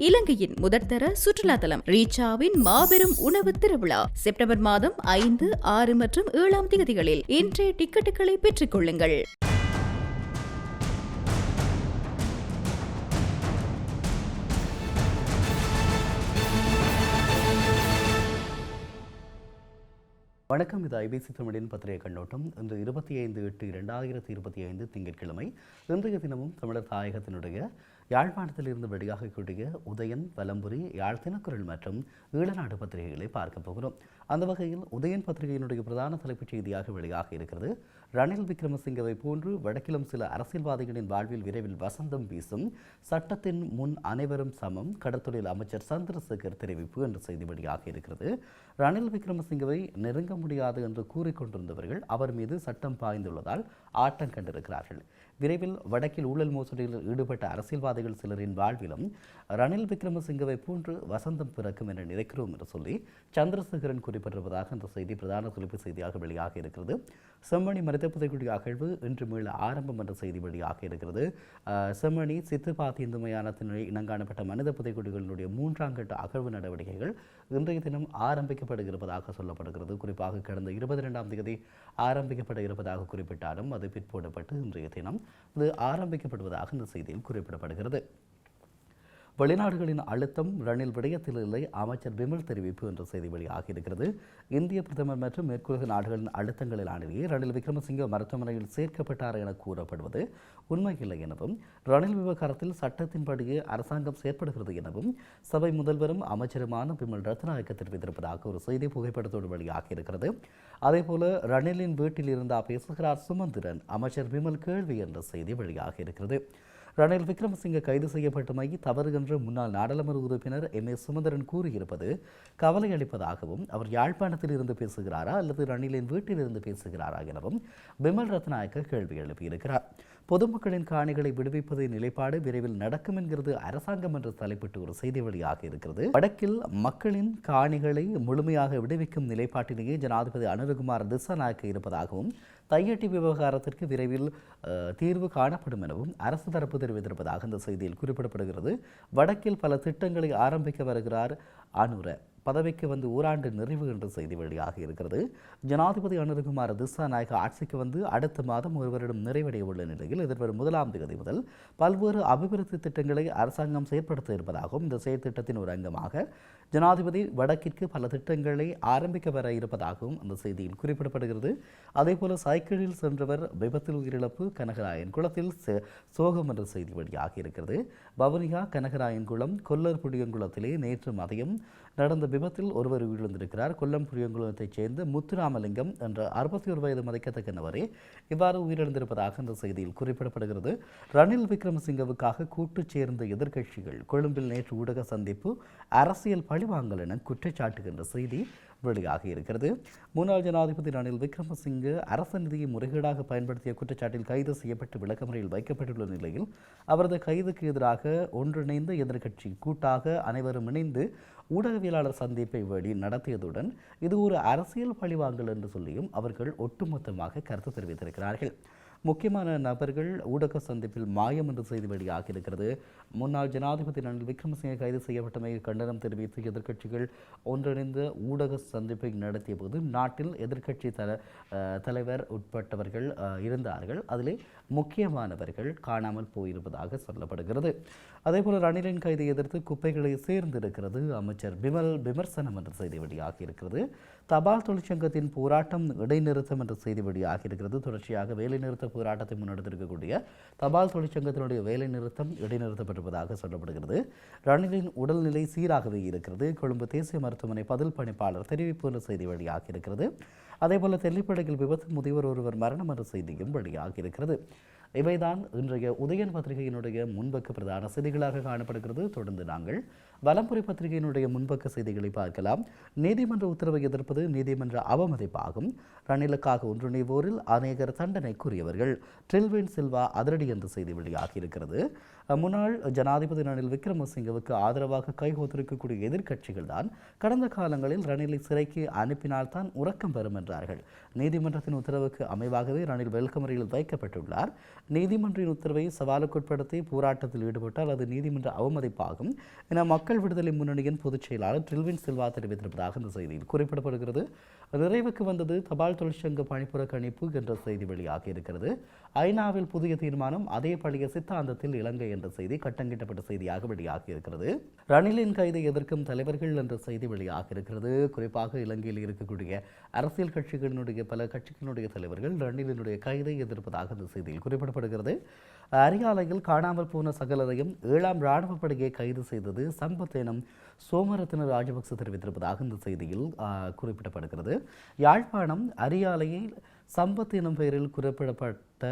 இலங்கையின் முதற்தர சுற்றுலா தலம் ரீச்சாவின் மாபெரும் உணவு திருவிழா செப்டம்பர் மாதம் 5, 6 மற்றும் 7ஆம் தேதிகளில் இன்றைய டிக்கெட்டுகளை பெற்றுக் கொள்ளுங்கள். வணக்கம். இது ஐபிசி தமிழின் பத்திரிகை கண்ணோட்டம். இன்று 25/8/2025 திங்கட்கிழமை. இன்றைய தினமும் தமிழர் தாயகத்தினுடைய யாழ்ப்பாணத்தில் இருந்து வெளியாகக்கூடிய உதயன், வலம்புரி, யாழ் தினக்குரல் மற்றும் ஈழநாடு பத்திரிகைகளை பார்க்க போகிறோம். அந்த வகையில் உதயன் பத்திரிகையினுடைய பிரதான தலைப்புச் செய்தியாக வெளியாக இருக்கிறது. ரணில் விக்ரமசிங்கவை போன்று வடக்கிலும் சில அரசியல்வாதிகளின் வாழ்வில் விரைவில் வசந்தம் வீசும், சட்டத்தின் முன் அனைவரும் சமம், கடற்தொழில் அமைச்சர் சந்திரசேகர் தெரிவிப்பு என்ற செய்தி வெளியாக இருக்கிறது. ரணில் விக்ரமசிங்கவை நெருங்க முடியாது என்று கூறிக்கொண்டிருந்தவர்கள் அவர் மீது சட்டம் பாய்ந்துள்ளதால் ஆட்டம் கண்டிருக்கிறார்கள். விரைவில் வடக்கில் ஊழல் மோசடியில் ஈடுபட்ட அரசியல்வாதிகள் சிலரின் வாழ்விலும் ரணில் விக்ரமசிங்கவை போன்று வசந்தம் பிறக்கும் என நினைக்கிறோம் என்று சொல்லி சந்திரசேகரன் குறிப்பிட்டிருப்பதாக இந்த செய்தி பிரதான தலைப்பு செய்தியாக வெளியாக இருக்கிறது. செம்மணி மனித புதைக்குடி அகழ்வு இன்று மீள ஆரம்பம் என்ற செய்தி வெளியாக இருக்கிறது. செம்மணி சித்துப்பாத்தி இந்து மயானத்தினுடைய இனங்காணப்பட்ட மனித புதைக்குடிகளினுடைய 3ஆம் கட்ட அகழ்வு நடவடிக்கைகள் இன்றைய தினம் ஆரம்பிக்கப்பட இருப்பதாக சொல்லப்படுகிறது. குறிப்பாக கடந்த 22ஆம் தேதி ஆரம்பிக்கப்பட இருப்பதாக குறிப்பிட்டாலும் அது பிற்போடப்பட்டு இன்றைய தினம் இது ஆரம்பிக்கப்படுவதாக இந்த செய்தியில் குறிப்பிடப்படுகிறது. வெளிநாடுகளின் அழுத்தம் ரணில் விடயத்தில் இல்லை, அமைச்சர் பிமல் தெரிவிப்பு என்ற செய்தி வெளியாக இருக்கிறது. இந்திய பிரதமர் மற்றும் மேற்குலக நாடுகளின் அழுத்தங்களிலானவே ரணில் விக்ரமசிங்க மருத்துவமனையில் சேர்க்கப்பட்டார் என கூறப்படுவது உண்மையில்லை எனவும், ரணில் விவகாரத்தில் சட்டத்தின்படியே அரசாங்கம் செயற்படுகிறது எனவும் சபை முதல்வரும் அமைச்சருமான பிமல் ரத்நாயக்க தெரிவித்திருப்பதாக ஒரு செய்தி புகைப்படத்தோடு வெளியாக இருக்கிறது. அதேபோல ரணிலின் வீட்டில் இருந்தா பேசுகிறார் சுமந்திரன், அமைச்சர் பிமல் கேள்வி என்ற செய்தி வெளியாக இருக்கிறது. ரணில் விக்ரமசிங்க கைது செய்யப்பட்டமை தவறு என்று முன்னாள் நாடாளுமன்ற உறுப்பினர் எம்.ஏ. சுமந்திரன் கூறியிருப்பது கவலை அளிப்பதாகவும், அவர் யாழ்ப்பாணத்தில் இருந்து பேசுகிறாரா அல்லது ரணிலின் வீட்டில் இருந்து பேசுகிறாரா எனவும் பிமல் ரத்நாயக்க கேள்வி எழுப்பியிருக்கிறார். பொதுமக்களின் காணிகளை விடுவிப்பதை நிலைப்பாடு விரைவில் நடக்கும் என்கிறது அரசாங்கம் என்று தலைப்பிட்டு ஒரு செய்தி வெளியாக இருக்கிறது. வடக்கில் மக்களின் காணிகளை முழுமையாக விடுவிக்கும் நிலைப்பாட்டிலேயே ஜனாதிபதி அனுரகுமார் திசாநாயக்க இருப்பதாகவும், தையட்டி விவகாரத்திற்கு விரைவில் தீர்வு காணப்படும் எனவும் அரசு தரப்பு தெரிவித்திருப்பதாக இந்த செய்தியில் குறிப்பிடப்படுகிறது. வடக்கில் பல திட்டங்களை ஆரம்பிக்க வருகிறார் அனுர, பதவிக்கு வந்து ஓராண்டு நிறைவு என்ற செய்தி வெளியாக இருக்கிறது. ஜனாதிபதி அனுரகுமார் திசாநாயக்க ஆட்சிக்கு வந்து அடுத்த மாதம் ஒரு வருடம் நிறைவடைய உள்ள நிலையில் எதிர்வரும் 1ஆம் தேதி முதல் பல்வேறு அபிவிருத்தி திட்டங்களை அரசாங்கம் செயற்படுத்த இருப்பதாகவும், இந்த செயற்திட்டத்தின் ஒரு அங்கமாக ஜனாதிபதி வடக்கிற்கு பல திட்டங்களை ஆரம்பிக்க வர இருப்பதாகவும் அந்த செய்தியில் குறிப்பிடப்படுகிறது. அதேபோல சைக்கிளில் சென்றவர் விபத்தில் உயிரிழப்பு, கனகராயன் குளத்தில் சோகம் என்ற செய்தி வெளியாக இருக்கிறது. வவுனியா கனகராயன் குளம் கொல்லர் புளியங்குளத்திலே நேற்று மதியம் நடந்த விபத்தில் ஒருவர் உயிரிழந்திருக்கிறார். கொல்லம் புளியங்குளத்தைச் சேர்ந்த முத்துராமலிங்கம் என்ற 61 வயது மதிக்கத்தக்க நபரே இவ்வாறு உயிரிழந்திருப்பதாக இந்த செய்தியில் குறிப்பிடப்படுகிறது. ரணில் விக்ரமசிங்கவுக்காக கூட்டு சேர்ந்த எதிர்க்கட்சிகள் கொழும்பில் நேற்று ஊடக சந்திப்பு, அரசியல் பழிவாங்கல் என குற்றச்சாட்டுகின்ற செய்தி வெளியாக இருக்கிறது. முன்னாள் ஜனாதிபதி ரணில் விக்ரமசிங்க அரச நிதியை முறைகேடாக பயன்படுத்திய குற்றச்சாட்டில் கைது செய்யப்பட்டு விளக்கமறையில் வைக்கப்பட்டுள்ள நிலையில் அவரது கைதுக்கு எதிராக ஒன்றிணைந்த எதிர்க்கட்சி கூட்டாக அனைவரும் இணைந்து ஊடகவியலாளர் சந்திப்பை வேடி நடத்தியதுடன் இது ஒரு அரசியல் பழிவாங்கல் என்று சொல்லியும் அவர்கள் ஒட்டுமொத்தமாக கருத்து தெரிவித்திருக்கிறார்கள். முக்கியமான நபர்கள் ஊடக சந்திப்பில் மாயம் என்று செய்தி வெளியாக இருக்கிறது. முன்னாள் ஜனாதிபதி ரணில் விக்ரமசிங்க கைது செய்யப்பட்டமை கண்டனம் தெரிவித்து எதிர்க்கட்சிகள் ஒன்றிணைந்த ஊடக சந்திப்பை நடத்திய போது நாட்டில் எதிர்க்கட்சி தலைவர் உட்பட்டவர்கள் இருந்தார்கள். அதிலே முக்கியமானவர்கள் காணாமல் போயிருப்பதாக சொல்லப்படுகிறது. அதேபோல ரணிலின் கைதை எதிர்த்து குப்பைகளை சேர்ந்திருக்கிறது அமைச்சர் பிமல் விமர்சனம் என்ற செய்தி வெளியாக இருக்கிறது. தபால் தொழிற்சங்கத்தின் போராட்டம் இடைநிறுத்தம் என்ற செய்தி வெளியாக இருக்கிறது. தொடர்ச்சியாக வேலைநிறுத்த போராட்டத்தை முன்னெடுத்திருக்கக்கூடிய தபால் தொழிற்சங்கத்தினுடைய வேலை நிறுத்தம் இடைநிறுத்தப்பட்டிருப்பதாக சொல்லப்படுகிறது. ரணிலின் உடல்நிலை சீராகவே இருக்கிறது. கொழும்பு தேசிய மருத்துவமனை பதில் பணிப்பாளர் தெரிவிப்பு என்ற செய்தி வெளியாக இருக்கிறது. அதேபோல தெல்லிப்படையில் விபத்து, முதியவர் ஒருவர் மரணம் என்ற செய்தியும் வெளியாக இருக்கிறது. இவைதான் இன்றைய உதயன் பத்திரிகையினுடைய முன்பக்க பிரதான செய்திகளாக காணப்படுகிறது. தொடர்ந்து நாங்கள் வலம்புரி பத்திரிகையினுடைய முன்பக்க செய்திகளை பார்க்கலாம். நீதிமன்ற உத்தரவை எதிர்ப்பது நீதிமன்ற அவமதிப்பாகும், ரணிலுக்காக ஒன்றிணைவோரில் அநேகர் தண்டனைக்குரியவர்கள், ட்ரில்வின் சில்வா அதிரடி என்ற செய்தி வெளியாகி இருக்கிறது. முன்னாள் ஜனாதிபதி ரணில் விக்ரமசிங்கவுக்கு ஆதரவாக கைகோத்திருக்கக்கூடிய எதிர்க்கட்சிகள் தான் கடந்த காலங்களில் ரணிலை சிறைக்கு அனுப்பினால்தான் உறக்கம் பெறும் என்றார்கள். நீதிமன்றத்தின் உத்தரவுக்கு அமைவாகவே ரணில் வெல்கமரியில் வைக்கப்பட்டுள்ளார். நீதிமன்றின் உத்தரவை சவாலுக்குட்படுத்தி போராட்டத்தில் ஈடுபட்டால் அது நீதிமன்ற அவமதிப்பாகும் என மக்கள் விடுதலை முன்னணியின் பொதுச் செயலாளர் ட்ரில்வின் சில்வா தெரிவித்திருப்பதாக இந்த செய்தியில் குறிப்பிடப்படுகிறது. நிறைவுக்கு வந்தது தபால் தொழிற்சங்க பணிப்புறக்கணிப்பு என்ற செய்தி வெளியாக இருக்கிறது. ஐநாவில் புதிய தீர்மானம், அதே பழைய சித்தாந்தத்தில் இலங்கை என்ற செய்தி கட்டங்கிட்டப்பட்ட செய்தியாக வெளியாக இருக்கிறது. ரணிலின் கைதை எதிர்க்கும் தலைவர்கள் என்ற செய்தி வெளியாக இருக்கிறது. குறிப்பாக இலங்கையில் இருக்கக்கூடிய அரசியல் கட்சிகளினுடைய பல கட்சிகளினுடைய தலைவர்கள் ரணிலினுடைய கைதை எதிர்ப்பதாக இந்த செய்தியில் குறிப்பிடப்படுகிறது. அரியாலையில் காணாமல் போன சகலரையும் 7ஆம் இராணுவ படையை கைது செய்தது சம்பத் எனும் சோமரத்ன ராஜபக்ச தெரிவித்திருப்பதாக இந்த செய்தியில் குறிப்பிடப்படுகிறது. யாழ்ப்பாணம் அரியாலையில் சம்பத் எனும் பெயரில் குறிப்பிடப்பட்ட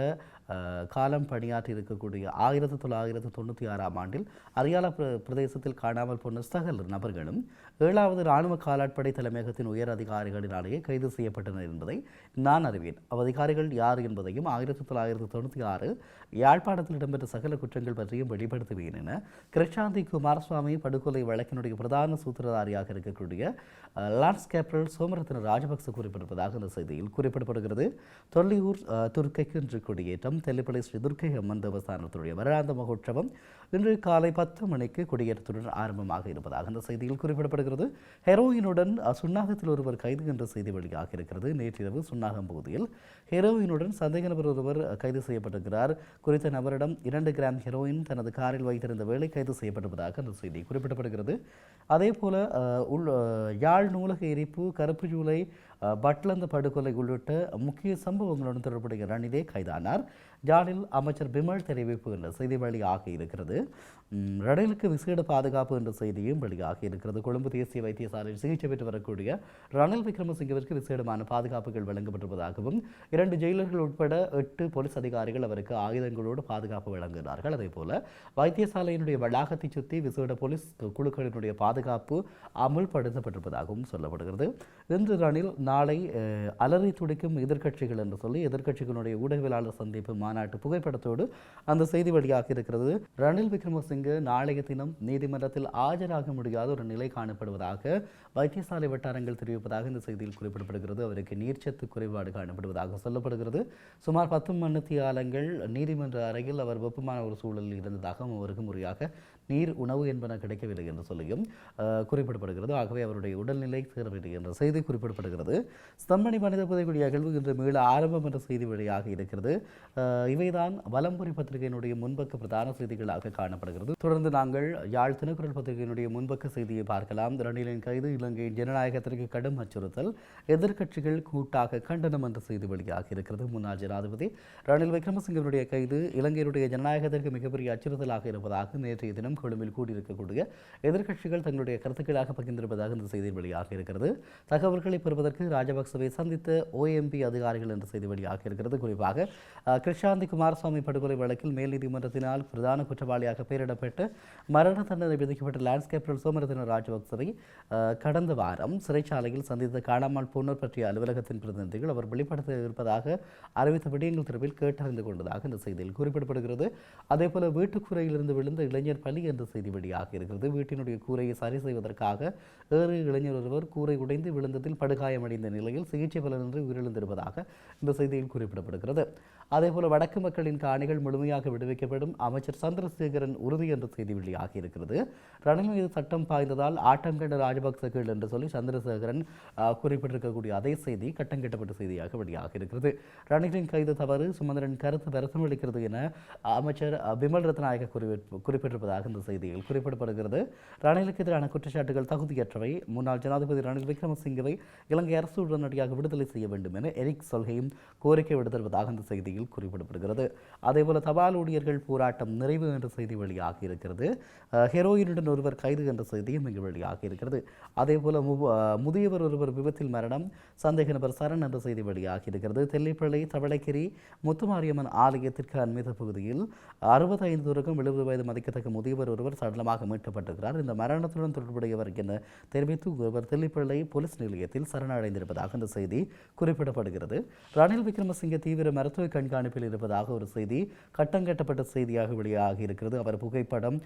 காலம் பணியாற்றி இருக்கக்கூடிய 1996ஆம் ஆண்டில் அரியாலா பிரதேசத்தில் காணாமல் போன சகல நபர்களும் 7வது இராணுவ காலாட்படை தலைமையகத்தின் உயர் அதிகாரிகளினாலேயே கைது செய்யப்பட்டனர் என்பதை நான் அறிவேன். அதிகாரிகள் யார் என்பதையும் 1996 யாழ்ப்பாணத்தில் இடம்பெற்ற சகல குற்றங்கள் பற்றியும் வெளிப்படுத்துவேன் என கிருஷாந்தி குமாரசுவாமி படுகொலை வழக்கினுடைய பிரதான சூத்திரதாரியாக இருக்கக்கூடிய லான்ஸ் கேப்ரல் சோமரத்ன ராஜபக்ச குறிப்பிட்டிருப்பதாக இந்த செய்தியில் குறிப்பிடப்படுகிறது. தொல்லியூர் துர்க்கைக்கு இன்று கொடியேற்றம். தெல்லிப்பளை ஸ்ரீ துர்க்கை அம்மன் தேவஸ்தானத்துடைய வருடாந்த மகோற்சவம் இன்று காலை 10 மணிக்கு கொடியேற்றத்துடன் ஆரம்பமாக இருப்பதாக இந்த செய்தியில் குறிப்பிடப்படுகிறது. ஹெரோயினுடன் சுன்னாகத்தில் ஒருவர் கைது என்ற செய்தி வெளியாக இருக்கிறது. நேற்றிரவு சுன்னாகம் பகுதியில் ஹெரோயினுடன் சந்தேக நபர் ஒருவர் கைது செய்யப்பட்டிருக்கிறார். குறித்த நபரிடம் 2 கிராம் ஹெரோயின் தனது காரில் வைத்திருந்த வேளை கைது செய்யப்பட்டிருப்பதாக அந்த செய்தி குறிப்பிடப்படுகிறது. அதேபோல யாழ் நூலக எரிப்பு, கருப்பு ஜூலை பட்லந்த படுகொலை உள்ளிட்ட முக்கிய சம்பவங்களுடன் தொடர்புடைய ரணிலே கைதானார். யாழில் அமைச்சர் பிமல் தெரிவிப்பு என்ற செய்தி வெளியாக இருக்கிறது. ரணிலுக்கு விசேட பாதுகாப்பு என்ற செய்தியும் வெளியாக இருக்கிறது. கொழும்பு தேசிய வைத்தியசாலையில் சிகிச்சை பெற்று வரக்கூடிய ரணில் விக்ரமசிங்கவிற்கு விசேடமான பாதுகாப்புகள் வழங்கப்பட்டிருப்பதாகவும் 2 ஜெயிலர்கள் உட்பட 8 போலீஸ் அதிகாரிகள் அவருக்கு ஆயுதங்களோடு பாதுகாப்பு வழங்குகிறார்கள். அதேபோல வைத்தியசாலையினுடைய வளாகத்தை சுற்றி விசேட போலீஸ் குழுக்களினுடைய பாதுகாப்பு அமுல்படுத்தப்பட்டிருப்பதாகவும் சொல்லப்படுகிறது. இன்று ரணில் நாளை அலறி துடிக்கும் எதிர்க்கட்சிகள் என்று சொல்லி எதிர்க்கட்சிகளுடைய ஊடகவியலாளர் சந்திப்பு மாநாட்டு புகைப்படத்தோடு அந்த செய்தி வெளியாக இருக்கிறது. ரணில் விக்ரமசிங்க நாளைய தினம் நீதிமன்றத்தில் ஆஜராக முடியாத ஒரு நிலை காணப்படுவதாக வைத்தியசாலை வட்டாரங்கள் தெரிவிப்பதாக இந்த செய்தியில் குறிப்பிடப்படுகிறது. அவருக்கு நீர்ச்சத்து குறைபாடு காணப்படுவதாக சொல்லப்படுகிறது. சுமார் 10 மணித்தியாலங்கள் நீதிமன்ற அறையில் அவர் வெப்பமான ஒரு சூழலில் இருந்ததாகவும் அவருக்கு முறையாக நீர், உணவு என்பன கிடைக்கவில்லை என்று சொல்லியும் குறிப்பிடப்படுகிறது. ஆகவே அவருடைய உடல்நிலை சேரவில்லை என்ற செய்தி குறிப்பிடப்படுகிறது. ஸ்தம்பனி மனித புதைக்குடி அகழ்வு இன்று மீள ஆரம்பம் என்ற செய்தி வெளியாக இருக்கிறது. இவைதான் வலம்புரி பத்திரிகையினுடைய முன்பக்க பிரதான செய்திகளாக காணப்படுகிறது. தொடர்ந்து நாங்கள் யாழ் தினக்குரல் பத்திரிகையினுடைய முன்பக்க செய்தியை பார்க்கலாம். ரணிலின் கைது இலங்கையின் ஜனநாயகத்திற்கு கடும் அச்சுறுத்தல், எதிர்க்கட்சிகள் கூட்டாக கண்டனம் என்ற செய்தி வெளியாக இருக்கிறது. முன்னாள் ஜனாதிபதி ரணில் விக்ரமசிங்கனுடைய கைது இலங்கையினுடைய ஜனநாயகத்திற்கு மிகப்பெரிய அச்சுறுத்தலாக இருப்பதாக நேற்றைய தினம் கொழும்பில் கூடியிருக்கக்கூடிய எதிர்க்கட்சிகள் தங்களுடைய கருத்துக்களாக பகிர்ந்திருப்பதாக இந்த செய்தி வெளியாக இருக்கிறது. தகவல்களை பெறுவதற்கு ராஜபக்சவை சந்தித்த OMP அதிகாரிகள் என்ற செய்தி வெளியாக இருக்கிறது. குறிப்பாக கிருஷாந்தி குமாரசுவாமி படுகொலை வழக்கில் மேல் நீதிமன்றத்தினால் பிரதான குற்றவாளியாக பெயரிடப்பட்டு மரண தண்டனை விதிக்கப்பட்ட லான்ஸ் கேப்ரல் சோமரத்ன ராஜபக்சவை கடந்த வாரம் சிறைச்சாலையில் சந்தித்த காணாமல் போனோர் பற்றிய அலுவலகத்தின் பிரதிநிதிகள் அவர் வெளிப்படுத்த இருப்பதாக அறிவித்த விடயங்கள் தொடர்பில் கேட்டறிந்து கொண்டதாக இந்த செய்தியில் குறிப்பிடப்படுகிறது. அதேபோல வீட்டுக்கூரையிலிருந்து விழுந்த இளைஞர் பலி என்ற செய்தி வெளியாக இருக்கிறது. வீட்டினுடைய கூரையை சரி செய்வதற்காக ஏறு இளைஞர் ஒருவர் கூரை உடைந்து விழுந்ததில் படுகாயமடைந்த நிலையில் சிகிச்சை பலனின்றி உயிரிழந்திருப்பதாக இந்த செய்தியில் குறிப்பிடப்படுகிறது. அதேபோல வடக்கு மக்களின் காணிகள் முழுமையாக விடுவிக்கப்படும் அமைச்சர் சந்திரசேகரன் உறுதி என்ற செய்தி வெளியாக இருக்கிறது. ரணில் மீது சட்டம் பாய்ந்ததால் ஆட்டங்கண்ட ராஜபக்சர்கள் என்று சொல்லி சந்திரசேகரன் குறிப்பிட்டிருக்கக்கூடிய அதே செய்தி கட்டங்கட்டப்பட்ட செய்தியாக வெளியாக இருக்கிறது. ரணிலின் கைது தவறு, சுமந்திரன் கருத்து வருத்தமளிக்கிறது என அமைச்சர் பிமல் ரத்நாயக குறிப்பிட்டிருப்பதாக இந்த செய்தியில் குறிப்பிடப்படுகிறது. ரணிலுக்கு எதிரான குற்றச்சாட்டுகள் தகுதியற்றவை, முன்னாள் ஜனாதிபதி ரணில் விக்ரமசிங்கவை இலங்கை அரசு உடனடியாக விடுதலை செய்ய வேண்டும் என எரிக் சொல்ஹெய்ம் கோரிக்கை விடுத்திருப்பதாக இந்த செய்தியில் குறிப்பிடப்படுகிறது. அதேபோல தபால் ஊழியர்கள் போராட்டம் நிறைவு என்ற செய்தி வெளியாக இருக்கிறது. ஹெரோயினுடன் ஒருவர் கைது என்ற செய்தியும் இங்கு வெளியாக இருக்கிறது. அதேபோல முதியவர் ஒருவர் விபத்தில் மரணம், சந்தேக நபர் சரண் என்ற செய்தி வெளியாக இருக்கிறது. தெல்லிப்பள்ளி தவளைக்கேரி முத்துமாரியம்மன் ஆலயத்திற்கு அண்மித்த பகுதியில் 65 தொடக்கம் 70 வயது மதிக்கத்தக்க முதியவர் ஒருவர் சடலமாக மீட்கப்பட்டிருக்கிறார். இந்த மரணத்துடன் தொடர்புடையவர் என தெரிவித்து ஒருவர் தெல்லிப்பள்ளி போலீஸ் நிலையத்தில் சரணடைந்திருப்பதாக இந்த செய்தி குறிப்பிடப்படுகிறது. ரணில் விக்ரமசிங்க தீவிர மருத்துவ கண்காணிப்பில் இருப்பதாக ஒரு செய்தி கட்டங்கட்டப்பட்ட செய்தியாக வெளியாகி இருக்கிறது. அவர் புகைப்படம்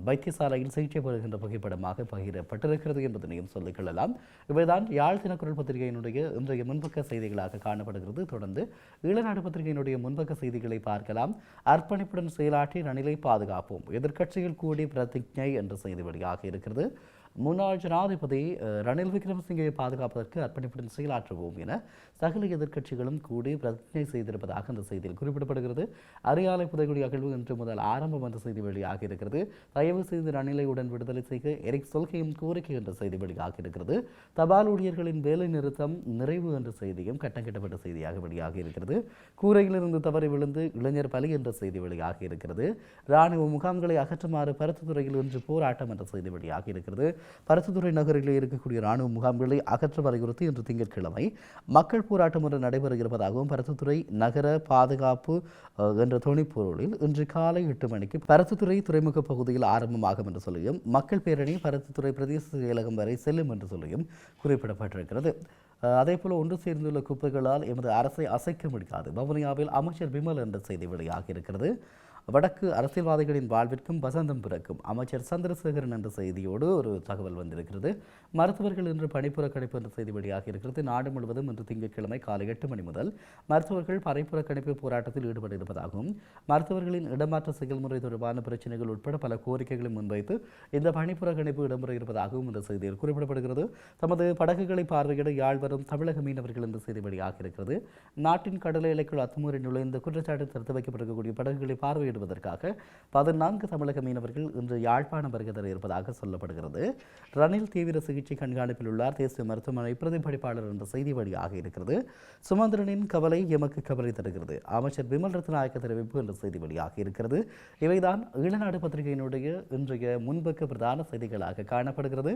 வைத்தியசாலையில் சிகிச்சை பெறுகின்ற புகைப்படமாக பகிரப்பட்டிருக்கிறது என்பதனையும் சொல்லிக் கொள்ளலாம். இவைதான் யாழ் தினக்குரல் பத்திரிகையினுடைய இன்றைய முன்பக்க செய்திகளாக காணப்படுகிறது. தொடர்ந்து ஈழநாடு பத்திரிகையினுடைய முன்பக்க செய்திகளை பார்க்கலாம். அர்ப்பணிப்புடன் செயலாற்றி ரணிலை பாதுகாப்போம், எதிர்க்கட்சிகள் கூடி பிரதிஜை என்ற செய்தி வெளியாக இருக்கிறது. முன்னாள் ஜனாதிபதி ரணில் விக்ரமசிங்கவை பாதுகாப்பதற்கு அர்ப்பணிப்புடன் செயலாற்றுவோம் என சகல எதிர்க்கட்சிகளும் கூடி பிரதிஜை செய்திருப்பதாக அந்த செய்தியில் குறிப்பிடப்படுகிறது. அரியாலை புதைகுடி அகழ்வு இன்று முதல் ஆரம்பம் என்ற செய்தி வெளியாக இருக்கிறது. தயவு செய்து ரணிலை உடன் விடுதலை செய்ய எரிக் சொல்கையும் கோரிக்கை என்ற செய்தி வெளியாக இருக்கிறது. தபால் ஊழியர்களின் வேலை நிறுத்தம் நிறைவு என்ற செய்தியும் கட்டங்கட்டப்பட்ட செய்தியாக வெளியாக இருக்கிறது. கூரையிலிருந்து தவறி விழுந்து இளைஞர் பலி என்ற செய்தி வெளியாக இருக்கிறது. இராணுவ முகாம்களை அகற்றுமாறு பருத்தித்துறையில் இன்று போராட்டம் என்ற செய்தி வெளியாக இருக்கிறது. பருத்தித்துறை நகரிலே இருக்கக்கூடிய இராணுவ முகாம்களை அகற்ற வலியுறுத்தி இன்று திங்கட்கிழமை மக்கள் போராட்டம் ஒன்று நடைபெற இருப்பதாகவும் பருத்தித்துறை நகர பாதுகாப்பு என்ற துணைப்பொருளில் இன்று காலை 8 மணிக்கு பருத்தித்துறை துறைமுக பகுதியில் ஆரம்பமாகும் என்று சொல்லியும் மக்கள் பேரணி பருத்தித்துறை பிரதேச செயலகம் வரை செல்லும் என்று சொல்லியும் குறிப்பிடப்பட்டிருக்கிறது. அதேபோல ஒன்று சேர்ந்துள்ள குப்பைகளால் எமது அரசை அசைக்க முடியாது, வவுனியாவில் அமைச்சர் விமல் என்ற செய்தி வெளியாகி இருக்கிறது. வடக்கு அரசியல்வாதிகளின் வாழ்விற்கும் வசந்தம் பிறக்கும், அமைச்சர் சந்திரசேகரன் என்ற செய்தியோடு ஒரு தகவல் வந்திருக்கிறது. மருத்துவர்கள் இன்று பணிப்புறக்கணிப்பு என்ற செய்தி வெளியாக இருக்கிறது. நாடு முழுவதும் இன்று திங்கட்கிழமை காலை 8 மணி முதல் மருத்துவர்கள் பணிப்புறக்கணிப்பு போராட்டத்தில் ஈடுபட இருப்பதாகவும் மருத்துவர்களின் இடமாற்ற செயல்முறை தொடர்பான பிரச்சனைகள் உட்பட பல கோரிக்கைகளை முன்வைத்து இந்த பணிப்புறக்கணிப்பு இடம்பெற இருப்பதாகவும் இந்த செய்தியில் குறிப்பிடப்படுகிறது. தமது படகுகளை பார்வையிட யாழ் வரும் தமிழக மீனவர்கள் என்ற செய்தி வெளியாக இருக்கிறது. நாட்டின் கடல் எல்லைக்குள் அத்துமீறி நுழைந்த குற்றச்சாட்டு தடுத்து வைக்கப்பட்டிருக்கக்கூடிய படகுகளை பார்வையிடுவதற்காக 14 தமிழக மீனவர்கள் இன்று யாழ்ப்பாணம் வருகை தர இருப்பதாக சொல்லப்படுகிறது. ரணில் தீவிர சிகிச்சை கண்காணிப்பில் உள்ளார், தேசிய மருத்துவமனை பிரதிபலிப்பாளர் என்ற செய்தி வழியாக இருக்கிறது. சுமந்திரனின் கவலை எமக்கு கவலை தருகிறது, அமைச்சர் விமல் ரத்நாயக்க தெரிவிப்பு என்ற செய்தி வழியாக இருக்கிறது. இவைதான் ஈழநாடு பத்திரிகையினுடைய இன்றைய முன்பக்க பிரதான செய்திகளாக காணப்படுகிறது.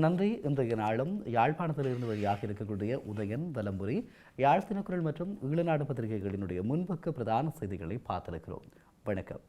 நன்றி. இன்றைய நாளும் யாழ்ப்பாணத்திலிருந்து வழியாக இருக்கக்கூடிய உதயன், வலம்புரி, யாழ் தினக்குரல் மற்றும் ஈழநாடு பத்திரிகைகளினுடைய முன்பக்க பிரதான செய்திகளை பார்த்திருக்கிறோம். வணக்கம்.